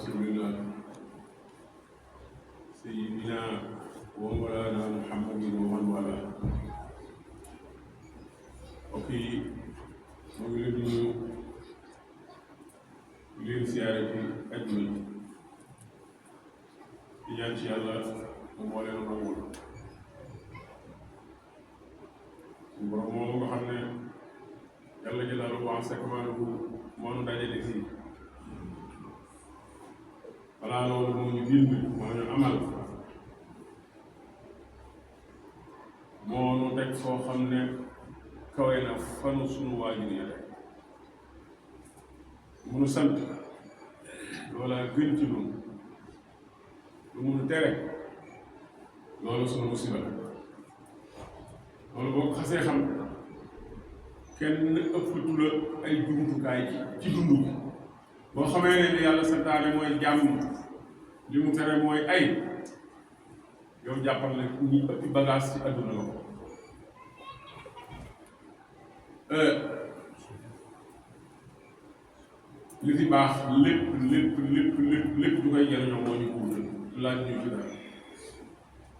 رسول الله سيدنا ومولانا محمد ومن والاه وفي مولد leen siyaare ci ajuma di ñaan ci yàlla mu moo leen nangul suñu borom moomu nga xam ne yàlla jëlaalu wax sakamaanahu moo nu dajale fii balaa loolu moo ñu bind moo ñu amal moo nu teg foo xam ne kawe na fanu sunu waajur ya rek munu sant loolaa gën ci ñun lu munu tere loolu sunu musiba la loolu boo ko xasee xam kenn ëppatu la ay jumtukaay ci dund bi boo xamee ne li yàlla santaane mooy jàmm li mu tere mooy ay yow jàppal na ñi ëppi bagage ci àdduna la ko li fi baax lépp du koy jëriñoo moo ñu kuutal laaj ñu ci dara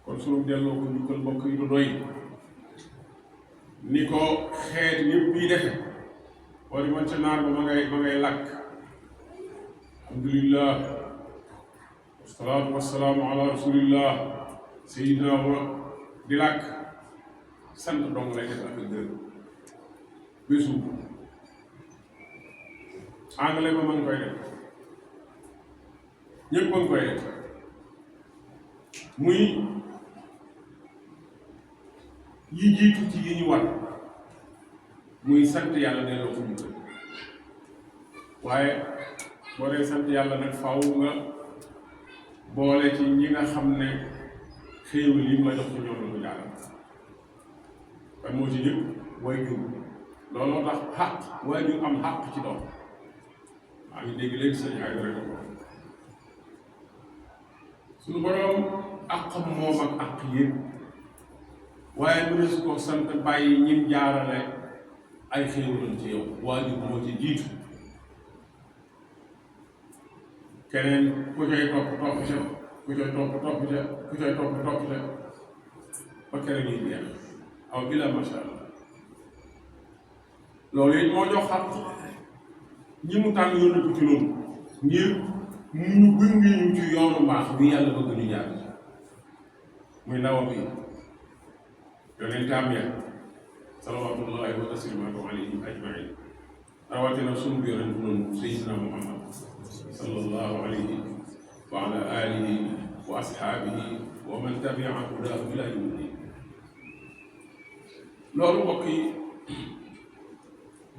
kon sunu delloo ko njukkal mbokk yi du doy ni ko xeet yëpp yi defe boo di man ca naar ba ma ngay làkk alhamdulillah wasalaatu wasalaamu ala rasulillah sayidina wa di làkk sant dong lay def ak gërëm bésu anglais ba ma ngi koy def ñëpp a ngi koy def muy yi jiitu ci yi ñu war muy sant yàlla delloo ko ñu waaye boo dee sant yàlla nag faaw nga boole ci ñi nga xam ne xéewal yi ma jox ci ñoom la ko jaaral kan moo ci njëkk waajur looloo tax xàq waajur am xàq ci doom maa ngi dégg léegi sëñ ay dara ko suñu boroom àqam moom ak àq yëpp waaye mu ne su ko sant bàyyi ñim jaarale ay xéewalam ci yow waajur moo ci jiitu keneen ku cay topp ca ku cay topp ca ba keneen ñuy jeex aw ila masha Allah loolu it moo jox xaq ñi mu tànn yónni ko ci loolu ngir mu gunge ñu ci yoonu mbaax bi yàlla bëgg ñu jaar muy ndawam yi yonentam ya salawatullahi wa taslimaatu alayhi ajmain rawatina sunu yonent noonu sayyidina Muhammad sallallahu alayhi wa ala alihi wa ashaabihi wa man tabia hudahu ila yawmi din loolu mbokk yi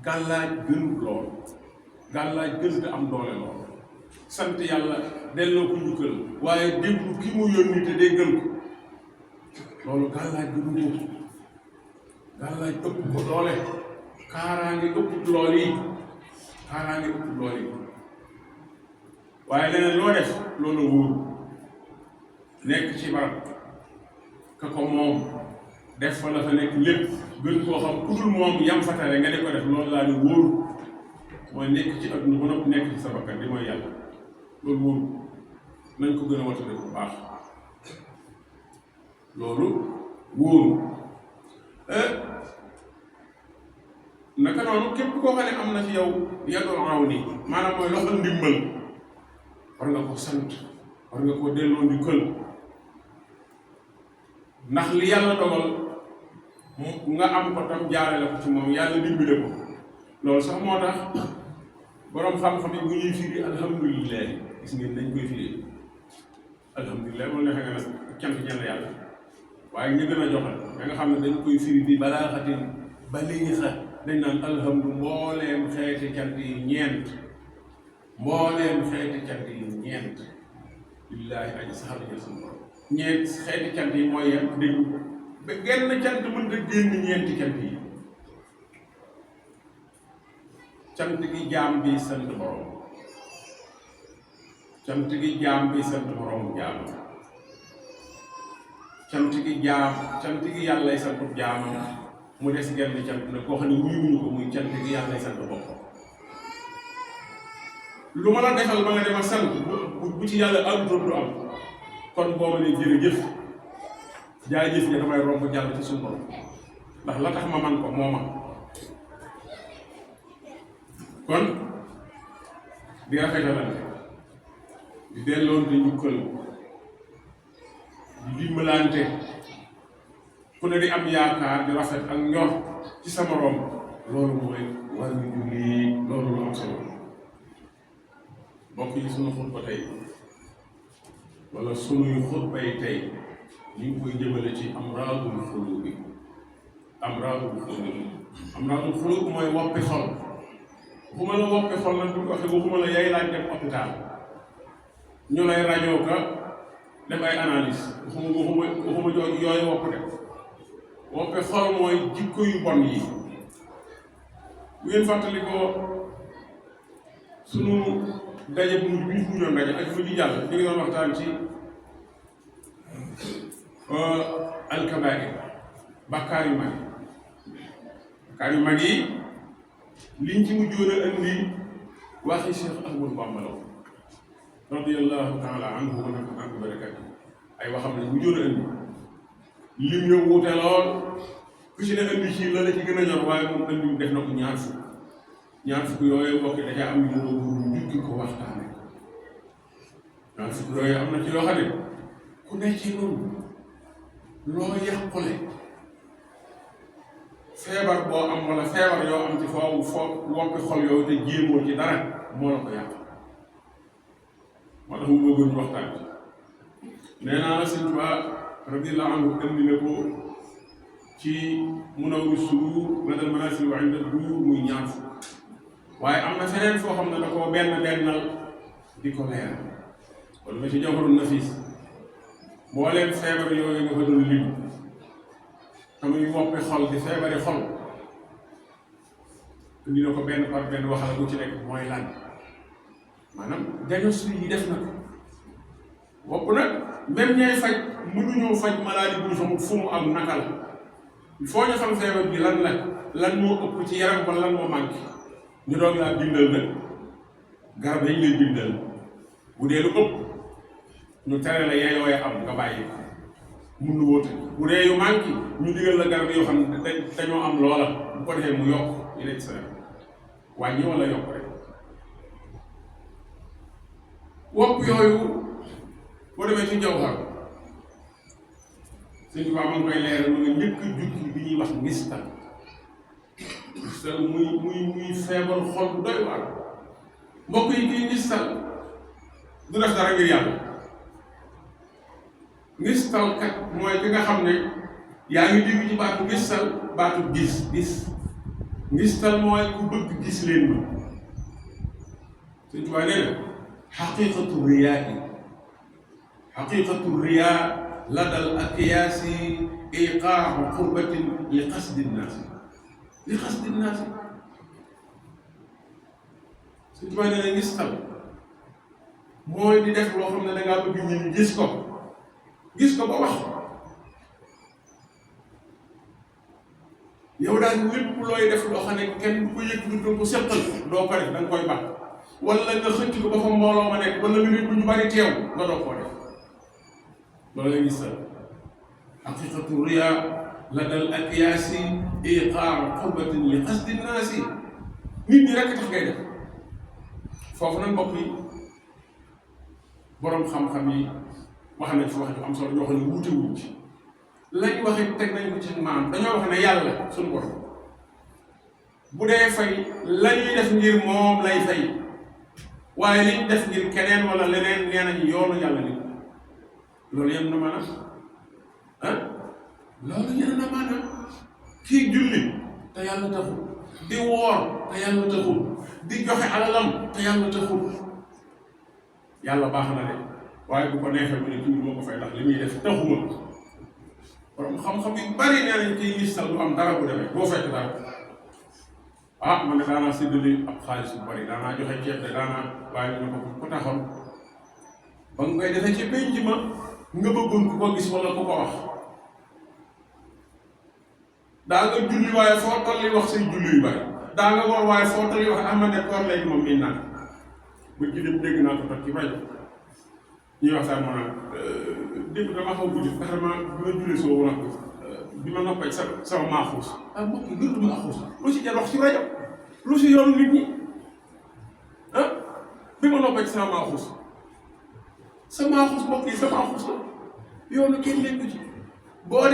gàllaaj gënul lool gàllaaj gën te am doole lool sant yàlla delloo ko njukkal waaye déglu ki mu yónni te déggal ko loolu gàllaaj gënu ko gàllaaj ëpp ko doole kaaraange ëpp lool yi waaye leneen loo def loolu wóor nekk ci barab ka ko moom def fa la fa nekk lépp gën koo xam ku dul moom yam fatale nga di ko def loolu laa ni wóor mooy nekk ci adduna ba noppi nekk ci sa bakkan di mooy yàlla loolu wóor nañ ko gën a watale bu baax loolu wóor naka noonu képp koo xam ne am na ci yow yadul aw nii maanaam mooy loxo ndimbal war nga ko sant war nga koo delloo njukkal ndax li yàlla dogal nga am ko tam jaarale ko ci moom yàlla dimbale ko loolu sax moo tax boroom xam-xam yi bu ñuy firi alhamdulilah gis ngeen dañ koy firi alhamdulilah moom neexee nga nag cant ñenn yàlla waaye ñu gën a joxal da nga xam ne dañ koy firi bi balaa xatin ba léegi sax dañ naan alhamdu mbooleem xeeti cant yi ñeent billaahi aji saxal la jël sama borom ñeent xeeti cant yi mooy yem dégg ba genn cant mënta génn ñeenti cant yi cant gi jaam bi sant borom cant gi jaam bi sant borom jaam cant gi yàllay sant jaamam mu des genn cant nag koo xam ne wuyuñu ko muy cant gi yàllay sant boppam lu ma la defal ba nga dem a sant bu ci yàlla amutoon du am kon boo ma ne jërëjëf jaajëf ja damay romb jàll ci suñu borom ndax la tax ma man ko moo ma kon di rafetalante di delloonte njukkal di dimbalante ku ne di am yaakaar di rafet ak ñor ci sa moroom loolu mooy war ñu julli loolu lu am solo mbokk yi sunu xutba tey wala sunuy xutbay tey ñu ngi koy jëmale ci amraadul xuluub bi amraadul xuluub mooy woppi xol waxuma la woppi xol nag bu ko waxee waxuma la yaay laaj dem hôpital ñu lay rajoo ka def ay analyse waxuma yooyu wopp de woppi xol mooy jikko yu bon yi bu ngeen fàttali ko sunu daje bu mujj bi ñu mujjoon daje ak mujj jàll ñu ngi doon waxtaan ci alkabair bàkkaar yu mag yi bàkkaar yu mag yi liñ ci mujjoon a indi waxi Cheikh Ahmadou Bamba la radiyallahu taala anhu wa nafa'ana bi barakatihi ay waxam ne mujjoon a indi lim ñëw wuute lool ku ci ne indi ci la la ci gën a ñor waaye moom indi def na ko ñaar fukk yooyu mbokk da ca am ñu njukki ko waxtaane ñaar fukk yooyu am na ci yoo xam ne ku nekk ci noonu loo yàqule feebar boo am wala feebar yoo am ci foo woppi xol yooyu te jéemoo ci dara moo la ko yàq moo tax mu bëggoon ñu waxtaan nee naa la Sëñ Tuubaa radiyallahu anhu indi na ko ci Munawwirus Sudur ladal manaasil wa inda duur muy ñaar fukk waaye am na feneen foo xam ne da koo bennal di ko leer kon ma ci Jawharun Nafiis moo leen feebar yooyu nga fa doon lim te muy woppi xol di feebari xol indi na ko benn par benn waxal bu ci nekk mooy lan maanaam diagnostic yi def na ko wopp nag même ñay faj mënuñoo faj maladie bu ñu xamul fu mu am naka la il faut ñu xam feebar bi lan moo ëpp ci yaram wala lan moo manqué ñu doog laa bindal nag garab yañ lay bindal bu dee lu ëpp ñu tere la yeyooy am nga bàyyi mun lu wóote bu dee yu manqué ñu digal la garab yoo xam ne dañoo am loola bu ko defee mu yokk ñu nekk sa wàññi wala yokk rek wopp yooyu boo demee ci Jawhar Sëñ Tuubaa ma ngi koy leeral mu nga njëkk jukki bi ñuy wax ngistal muy feebar xol bu doy waar mbokk yi kii ngistal du def dara ngir yàlla ngistal kat mooy ki nga xam ne yaa ngi dégg ci baatu ngistal baatu gis ngistal mooy ku bëgg gis leen ma Sëñ Tuubaa nee na xaqiqatu riyaa ladal akiyaasi iqaamu qurbatin li qasdi nnaasi Sëñ Tuubaa nee na ngistal mooy di def loo xam ne dangaa bëgg ñu gis ko ba wax yow daal lépp looy def loo xam ne kenn du ko yëg du ko seqal doo ko def da nga koy baax wala nga xëcc ko ba fa mbooloo ma nekk wala nga nit bu ñu bari teew nga doo koo def loolu la ngistal xaqiqatu riyaa ladal akiyaasi iqaamu qurbatin li qasdi nnaasi nit ñi rekk tax ngay def foofu nag mbokk yi boroom xam-xam yi wax nañ fi wax ju am solo ñoo xam ne wuute wuñ ci lañ waxee teg nañ ko ci maam dañoo wax ne yàlla suñu borom bu dee fay lañuy def ngir moom lay fay waaye liñ def ngir keneen wala leneen nee nañu yoonu yàlla nit loolu yem na maanaam loolu yem na maanaam kii julli te yàlla taxul di woor te yàlla taxul di joxe alalam te yàlla taxul yàlla baax na de waaye bu ko neexee mu ne kii du ma ko fay ndax li muy def taxuma borom xam-xam yu bari nee nañ ciy ngistal du am dara bu demee doo fekk dara man de daanaa séddale ab xaalis bu bari daanaa joxe ceeb de waaye ñu ne ko taxoon ba nga koy defee ci penc ma nga bëggoon ku ko gis wala ku ko wax daa nga julli waaye foo tolli wax say julli yu bari daa nga woor waaye foo tolli wax de koor léegi moom miin naa ba ci dem dégg naa ko toog ci rajo ñuy wax sax maanaam dégg dama xaw guddi ndax dama bi ma jullee soo wala bi ma noppee sama maaxuus mbokk yi gënatu maaxuus lu si jar wax ci rajo lu si yoonu nit ñi bi ma noppee sama maaxuus mbokk yi sa maaxuus la yoonu kenn nekku ci boo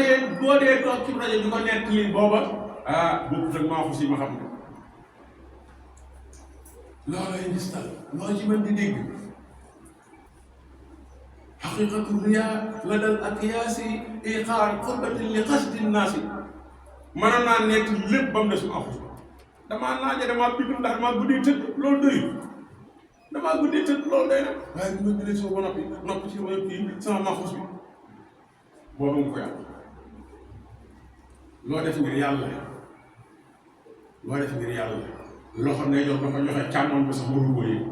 dee toog ci rajo di ko nekk lii booba bokkut ak maaxuus yi ma xam ne loolay ngistal loo ci mën di dégg xaqiqatu riyaa la dal ak yaasi iqaar qurbatin li qasdi naasi mënoon naa nekk lépp ba mu des maaxuus damaa naaje damaa bind ndax damaa guddee tëdd loolu doyul damaa guddee tëdd loolu doy na waaye bi ma jëlee soo ba noppi ci ma kii sama maaxuus bi boobu nga ko yàlla loo def ngir yàlla loxo ne jox dafa joxe càmmoñ ba sax warul wóoyee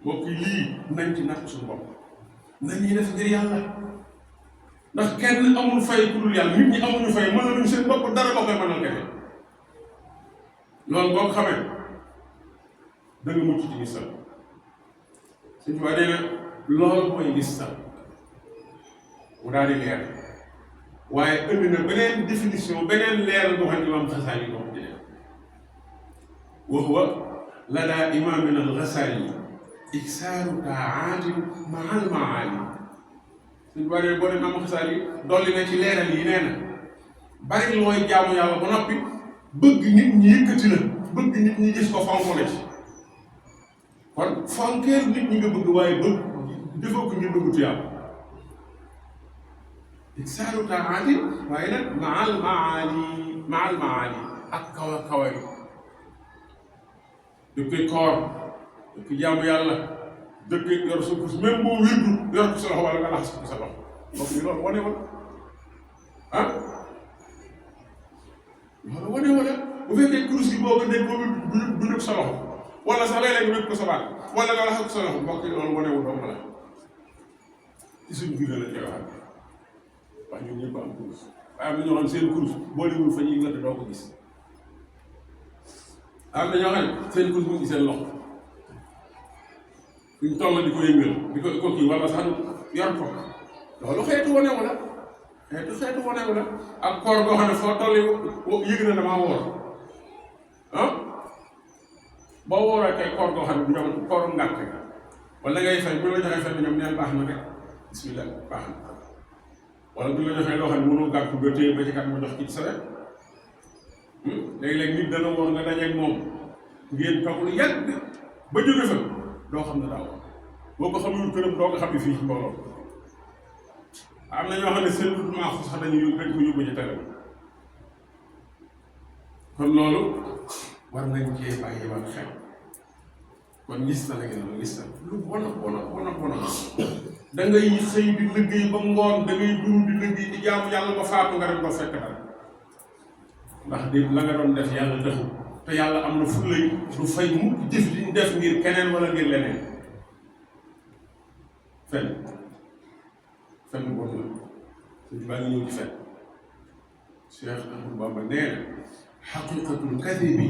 mbokk yi lii nañ ci natt suñu bopp nañuy def ngir yàlla ndax kenn amul fay ku dul yàlla nit ñi amuñu fay mënaluñ seen bopp dara boo koy mënal keneen loolu boo ko xamee da nga mucc ci ngistal suñu waa nee na loolu mooy ngistal mu daal di leer waaye indi na beneen définition beneen leeral boo xam ne imaam Xasaali ko ci def wa huwa ladaa imaamina al-Xasaali iksaaru taatin maa al-maali suñu bari boo dem imaam Xasaali dolli na ci leeral yi nee na bari looy jaamu yàlla ba noppi bëgg nit ñi yëkkati la bëgg nit ñi gis ko fonk la ci kon fonkeel nit ñi nga bëgg waaye bëgg defoo ko ngir bëggutu yàlla iksaaru taatin waaye nag maa al-maali ak kawa dëkk koor dëkk jaamu yàlla dëkk yor sa kurus même boo wirdu yor ko sa loxo wala nga laxas ko sa loxo mbokk yi loolu wane wala loolu wane wala bu fekkee kurus gi boo ko dégg boo du nekk sa loxo wala sax léeg-léeg nga ko sa baat wala nga laxas ko sa loxo mbokk yi loolu wane wul doomu la ci suñu biir la koy waxal waaye ñun ñëpp am kurus waaye am na ñoo xam seen kurus boo demul fa ñuy wër doo ko gis am na ñoo xam ne seen kurus mu ngi seen loxo suñ toll di ko yëngal di ko kii wala sax yor ko loolu xeetu wane wala xeetu wane wala ak koor boo xam ne foo toll yëg na damaa woor boo wooree kay koor boo xam ne ñoom kooru ngàtt wala ngay fay bu la joxee fay ñoom neen baax na rek bismillah baax na wala bu la joxee loo xam ne mënoo gàtt ba téye ba ci kat ma jox ci sa wet léeg-léeg nit dana woor nga dajeeg moom ngeen toog lu yàgg ba jóge fa doo xam ne daaw boo ko xamul këram doo ko xam ne fii ci mbooloo am na ñoo xam ne seen maaxu sax dañ ko yóbbu ci tele kon loolu war nañ cee bàyyi wal xel kon gis na la ngeen gis na lu bona da ngay xëy di liggéey ba ngoon da ngay dund di liggéey di jaamu yàlla ba faatu nga dem ba fekk dara ndax di la nga doon def yàlla defu te yàlla am na fu lay du fay mukk jëf li ñu def ngir keneen wala ngir leneen fen bon la suñ baa ngi ñëw ci fen Cheikh Ahmadou Bamba nee na xaqiqatul kadibi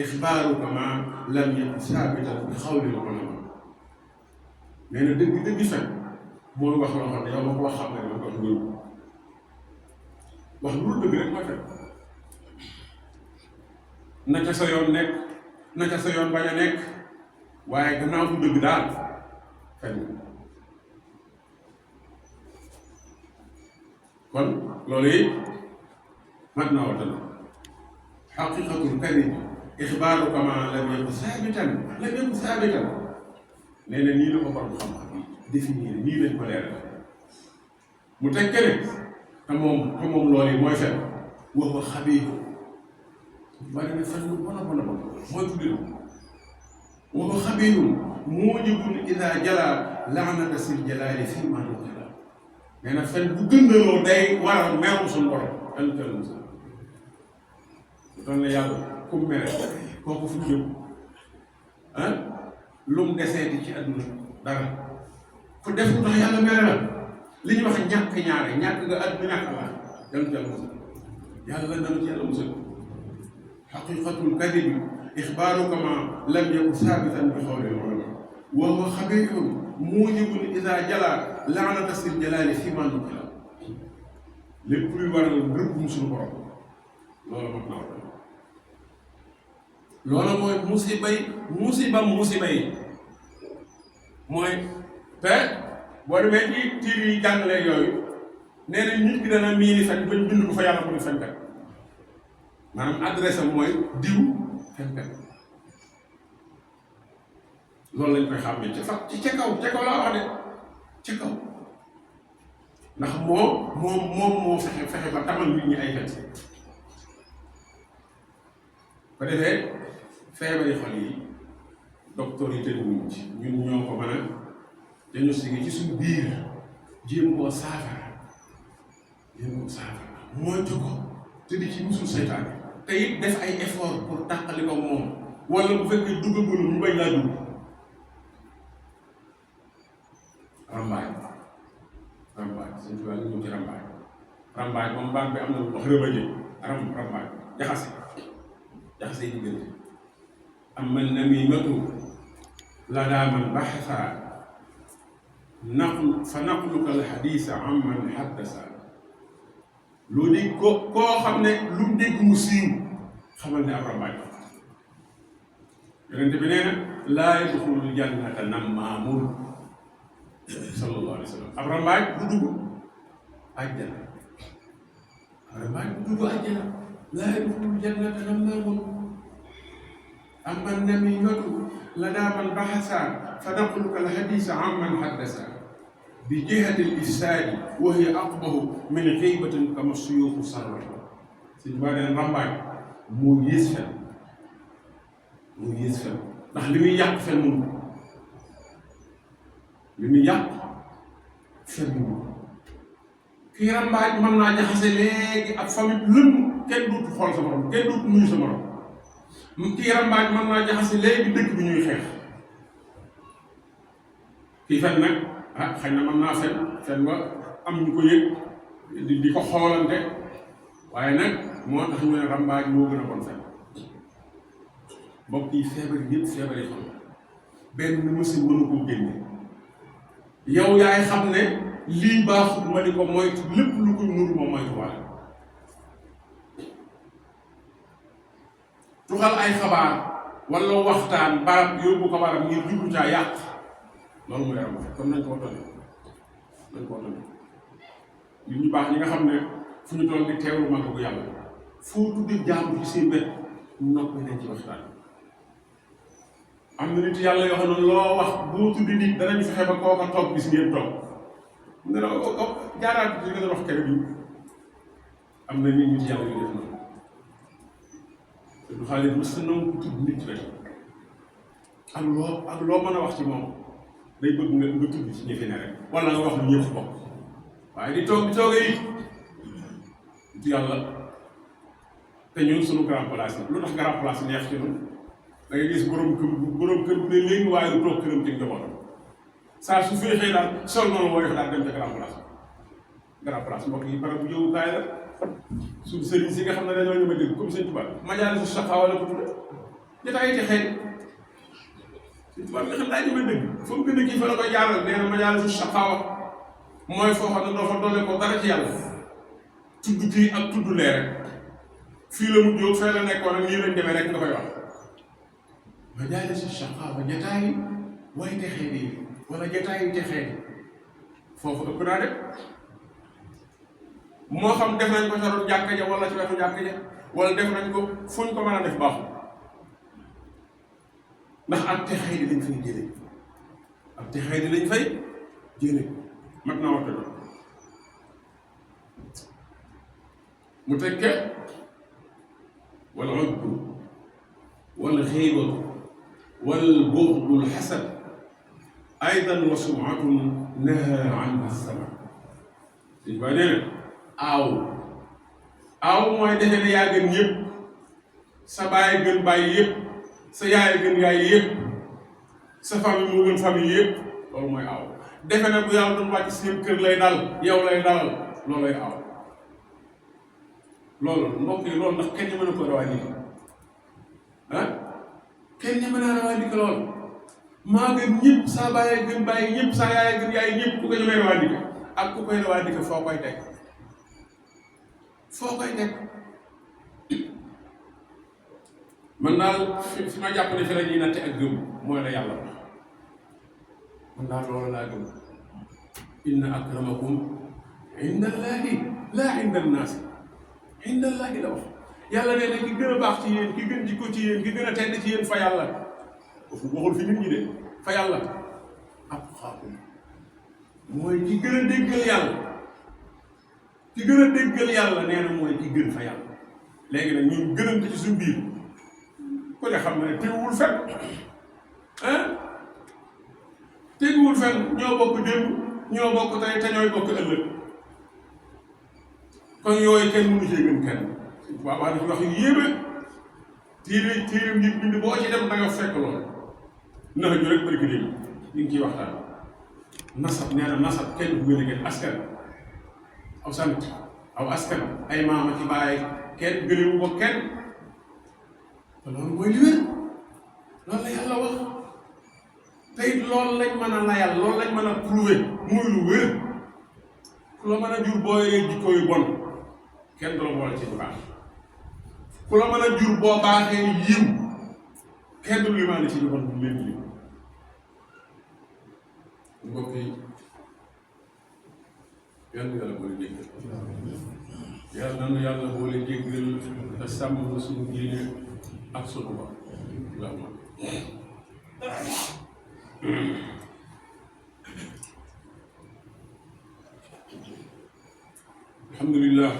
ixbaaruka ma lam yakun saabitan bi xawlil ulama nee na dëgg fen mooy wax loo xam ne yow ma ko wax xam ne ma ko wax lu dëgg rek mooy fen na ca sa yoon nekk na ca sa yoon bañ a nekk waaye gannaaw bu dëgg daal fen kon loolu yi mat naa watana xaqiqatul kadib ixbaaru kama lam yakun saabitan nee na nii la ko borom xam-xam yi définir nii lañ ko leeral mu teg ne te moom loolu yi mooy fen wax wa xabiiru bari na fen lu bon mooy tuddee wa huwa xabiirun muujibun idaa jalaa laanata sil jalaali fii maa dukira nee na fen bu gëndaloo day waral meerum suñu borom fen teel mu sax bu doon ne yàlla ku mere kooku fu jëm lu mu deseeti ci àdduna dara ku def lu tax yàlla mere la li ñuy wax ñàkk ñaare ñàkk nga àdduna ñàkk la yàlla teel mu sax yàlla dana ci yàlla musal xaqiqatul kadib ixbaaruka ma lam yakun saabitan bi xawli ulama wa huwa xabiirun muujibun idaa jala laanata sil jalaali fi man nukila lépp luy waral rëbbum suñu borom loolu mat naa ko loolu mooy musiba yi mooy te boo demee ci tiir yi jàngale yooyu nee na nit ki dana miini fen bañ bind ko fa yàlla mu di fenkat maanaam adresse am mooy diw fenkat loolu lañ koy xàmmee ca kaw laa wax de ca kaw ndax moo fexe ba tamal nit ñi ay fen ko defee feebari xol yi docteur yi tënkuwuñ ci ñun ñoo ko mën a diagnostiqué ci suñu biir jéem koo saafara moytu ko te di ci musul seytaane te it def ay effort pour tàqali ko moom wala bu fekkee duggagul ñu bañ laa dugg rambaaj sëñ bi ñu ñëw ci rambaaj moom baat bi am na wax rëbëje rambaaj jaxase yi diggante am man namimatu la daaman baxasa naqluka alxadisa amman xaddasa loo dégg koo xam ne lu mu dégg mu siiw xamal ne ab rambaaj yonente bi nee na laa yadxulul jannata nammaamun sallallahu alayhi wa sallam ab rambaaj bu dugg àjjana laa yadxulul jannata nammaamun amman namimatu la daaman baxasa fa naqluka alxadisa amman xaddasa bi jihati l-ifsaadi wa hiya aqbahu min xiibatin kama suyuuxu sarra suñu baa deen rambaaj moo yées fen ndax li muy yàq fen mun kii rambaaj mën naa jaxase léegi ak famille lëmm kenn dootu xool sa morom kenn dootu nuyu sa morom kii rambaaj mën naa jaxase léegi dëkk bi ñuy xeex kii fen nag xëy na mën naa fen ba am ñu ko yëg di ko xoolante waaye nag moo tax ñu ne rambaaj moo gën a bon fen mbokk yi feebar yëpp feebar yi xam benn mësi mënu koo génne yow yaay xam ne lii baaxut ma di ko moytu lépp lu koy nuru ma moytu waale tuxal ay xabaar wala waxtaan barab yóbbu ko barab ngir jublu caa yàq loolu mooy rambaaj kon nañ koo tone li ñu baax ñi nga xam ne fu ñu toll di teewlu màgg bu yàlla foo tuddi jaamu ci seen bët noppi nañ ci waxtaan am na nit yàlla yoo xam ne loo wax boo tuddi nit danañ fexe ba kooka toog bis ngeen toog nga ne jaaraat li nga doon wax kere bi am na nit yàlla yu def noonu te du xaalis mës na nangu tudd nit rek ak loo mën a wax ci moom day bëgg nga tudd ci ñi fi ne rek wala nga wax lu ñëpp bokk waaye di toogee it du yàlla te ñun suñu grand place yi lu tax grand place neex ci ñun da ngay gis borom kër bu ne léegi waaye lu toog këram ci njabootam saa su féexee daal sol noonu woo def daal dem ca grand place mbokk yi barab bu yëwukaay la suñu sëriñ si nga xam ne dañoo ñëw a dégg comme sëñ Tuubaa majaalisu shaqaawa la ko tudde jotaay ci xëy sëñ Tuubaa nga xam daa ñëw a dégg fa mu gën a kii fa la koy jaaral nee na majaalisu shaqaawa mooy foo xam ne doo fa doole ko dara ci yàlla tudd kii ak tudd lee rek fii la mu jóg fee la nekkoon ak nii lañ demee rek nga koy wax majaalisu shaqaawa jotaay way texee di wala jotaay texee di foofu ëpp naa def moo xam def nañ ko ca roon jàkka ja wala ci wetu jàkka ja wala def nañ ko fuñ ko mën a def baaxul ndax ak texee di lañ fay jëlee mat naa waxta doon mu tekke wal uddu wal xiibatu wal buxdul xasad aydan wa sumatun naha anha sama sëñ ba nee na aaw mooy defe ne yaa gën ñëpp sa baay gën bàyyi yëpp sa yaay gën yaay yëpp sa famille moo gën famille yëpp loolu mooy aaw defe ne bu yàlla doon wàcc seen kër lay dal yow lay dalal loolu lay aaw loolu mbokk yi loolu ndax kenn mën a ko rawaa nii kenn ñeme naa revendiquer lool maa gën ñëpp saa bàyyi gën bàyyi ñëpp saa yaay gën yaay ñëpp ku ko ñemee revendiquer ak ku koy revendiquer foo koy teg man daal fi ma jàpp ne fi la ñuy natte ak gëm mooy la yàlla wax man daal loolu laa gëm inna akramakum inda allahi laa inda annaasi inda allahi la wax yàlla nee na ki gën a baax ci yéen ki gën jikko ci yéen ki gën a tedd ci yéen fa yàlla waxul fi nit ñi de fa yàlla atqaakum mooy ki gën a déggal yàlla ki gën a déggal yàlla nee na mooy ki gën fa yàlla léegi nag ñun gënante ci suñu biir ku ne xam ne teguwul fenn teguwul fenn ñoo bokk démb ñoo bokk tey te ñooy bokk ëllëg kon yooyu kenn mënu cee gën kenn waaw wax dafa wax yu yéeme téere nit bind boo ci dem da nga fekk loolu naxa ju rek barki léegi ñu ngi ciy waxtaan nasab nee na nasab kenn ku gën a kenn askan aw sant aw askan ay maama ci bàyyi kenn gënewu ko kenn te loolu mooy li wér loolu la yàlla wax te it loolu lañ mën a layal loolu lañ mën a prouver muy lu wér ku la mën a jur boo yoree jikko yu bon kenn du la boole ci bu baax ku la mën a jur boo baaxee yiw kenn du limaane ci lu bon bu leen yiw mbokk yi yàlla yàlla boole jéggal yàlla nanu yàlla boole jéggal te sàmm na suñu diine ak sunu bopp alhamdulillah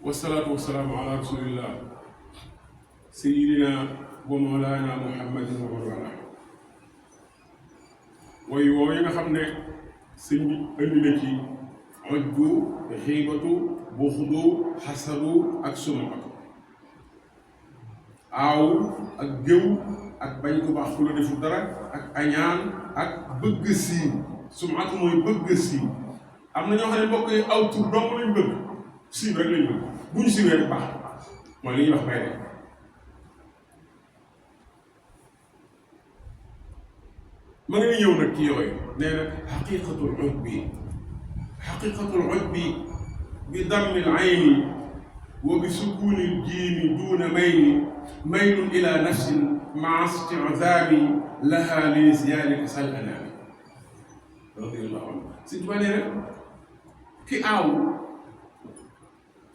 wasalaatu wasalaamu ala rasulillah sayidina wa mawlana muhammadin wa wala way woow yi nga xam ne sëñ bi indi na ci ojbu xiibatu buxdu xasadu ak suma aaw ak géw ak bañ ko baax ku la defu dara ak añaan ak bëgg siiw suma mooy bëgg siiw am na ñoo xam ne mbokk yi aw tur dong lañ bëgg siiw rek lañ bëgg bu ñu siiwee rek baax mooy li ñuy wax bay rek ma ngi ñëw nag ci yooyu nee na xaqiqatul ujbi bi dammil ayni wa bi sukuunil jiimi duuna mayni maylun ila nafsin maa isti'zaami laha li nisyanika sal anaami radiyallahu anhu si tuba nee na ki aaw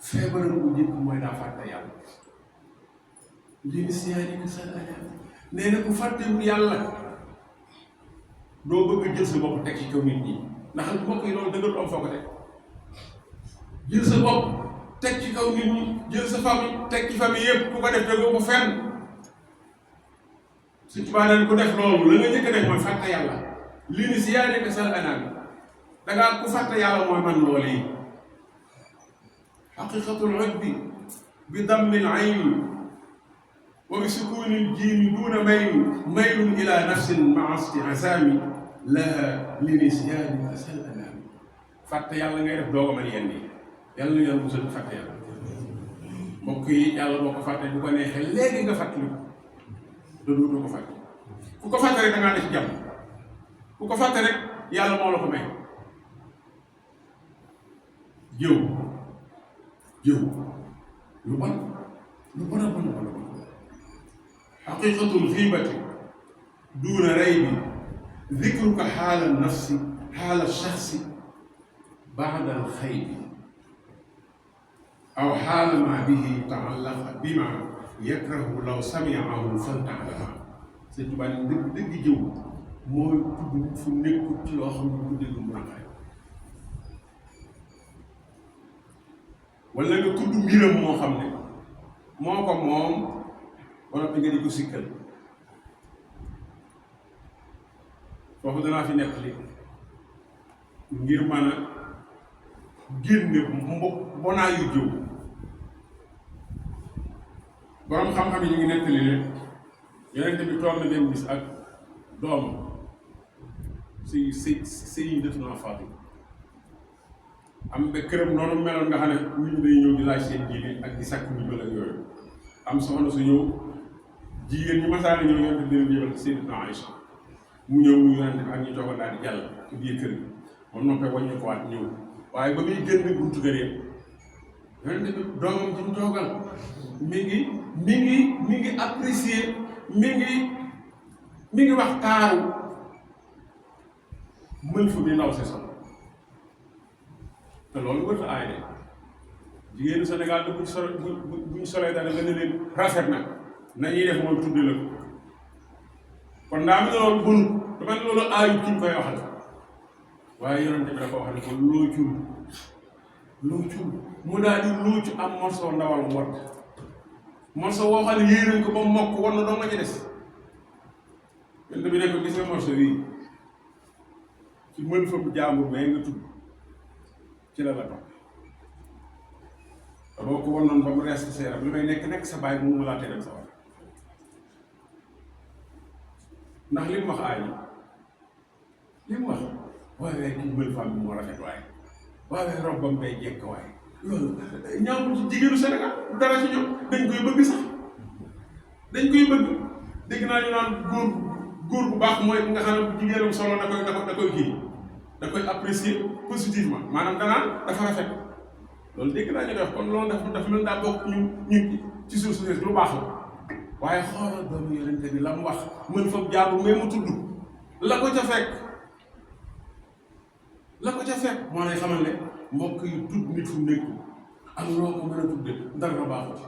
feebaram bu njëkk mooy daa fàtte yàlla li nisyanika sal anaami nee na ku fàttewul yàlla doo bëgg a jël sa bopp teg ci kaw nit ñi ndax mbokk yi loolu dëgg am foo ko teg jël sa bopp teg ci kaw nit ñi jël sa famille teg ci famille yëpp ku ko def dëgg ko fenn su ci baa ku def loolu la nga njëkk a def mooy fàtte yàlla li ni si yaa nekk sal anaan dangaa ku fàtte yàlla mooy man loolu yi xaqiqatul ujbi bi dammil ayni wa bi sukuunil jiimi duuna maylun ila nafsin maa isti'zaami laha li nisyanika sal anaami fàtte yàlla ngay def doo ko mën yenn yi yàlla na yàlla musal fàtte yàlla mbokk yi yàlla boo ko fàtte bu ko neexee léegi nga fàttali ko doo ko fàtte ku ko fàtte rek da ngaa ne ci jàmm ku ko fàtte rek yàlla moo la ko may jëw lu bon xaqiqatul xiibati duuna raybi dikruka xaala nafsi xaala shaxsi baada alxaybi aw xaala ma bihi taallaqa bima yakrahu law samiahu faltaalama Sëñ Tuubaa ni dëgg jëw mooy tudd fu nekkul ci loo xam ne bu dégg mu naqare wala nga tudd mbiram moo xam ne moo ko moom wala nga di ko sikkal foofu danaa fi nettali ngir mën a génne bonaa yu jëw borom xam-xam yi ñu ngi nettali ne yonent bi toog na dem bis ak doomam Sayyidatuna Fatima am ba këram noonu meloon nga xam ne nit ñi day ñëw di laaj seen diine ak di sàkk ndimbal ak yooyu am soxna su ñëw jigéen ñi masaana ñëw yonent bi leen yebal Sayyidatuna Aïcha mu ñëw mu yonent ak ñi toogal daal di jàll ci biir kër gi moom noppee wàññi ko waat ñëw waaye ba muy génn buntu kër yi yonent bi doomam ci mu toogal mi ngi apprécier mi ngi wax taaru mën fu bi ndaw si sol te loolu wër aay de jigéenu Sénégal da buñ solee dara nga ne leen rafet na nañuy def mooy tudde la ko kon daa mi loolu bunu dama ne loolu aayu ki ñu koy waxal waaye yonent bi dafa wax ne ko loocu mu daal di loocu am morceau ndawal mu wat morceau woo xam ne yéenañ ko ba mokk war na doo nga ci des yonent bi ne ko gis nga morceau yi ci mën fa jàmbur mais nga tudd ci la topp te boo ko war noonu ba mu rees sa yaram li may nekk sa bàyyi mu laa tee dem sa war ndax li mu wax aay li mu wax waaye kii mën femme bi moo rafet waaye robbam bay jekk waaye loolu ñaawul ci jigéenu Sénégal dara ci ñoom dañ koy bëgg sax dañ koy bëgg dégg naa ñu naan góor bu baax mooy nga xam ne jigéenam solo da koy kii da koy apprécier positivement maanaam danaan dafa rafet loolu dégg naa ñu koy wax kon loolu dafa mel daa bokk ñu ci suuf si lu baax la waaye xoolal doomu yonente bi la mu wax mën fa jaabu mais mu tudd la ko ca fekk moo lay xamal ne mbokk yi tudd nit fu nekk ak loo ko mën a tudde dara baaxut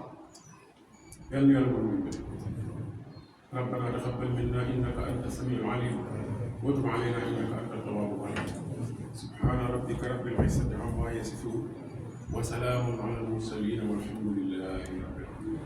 yal na yàlla mën nañu ko ربنا تقبل منا انك انت السميع العليم وتب علينا انك انت التواب الرحيم سبحان ربك رب العزه عما يصفون وسلام على المرسلين والحمد لله رب العالمين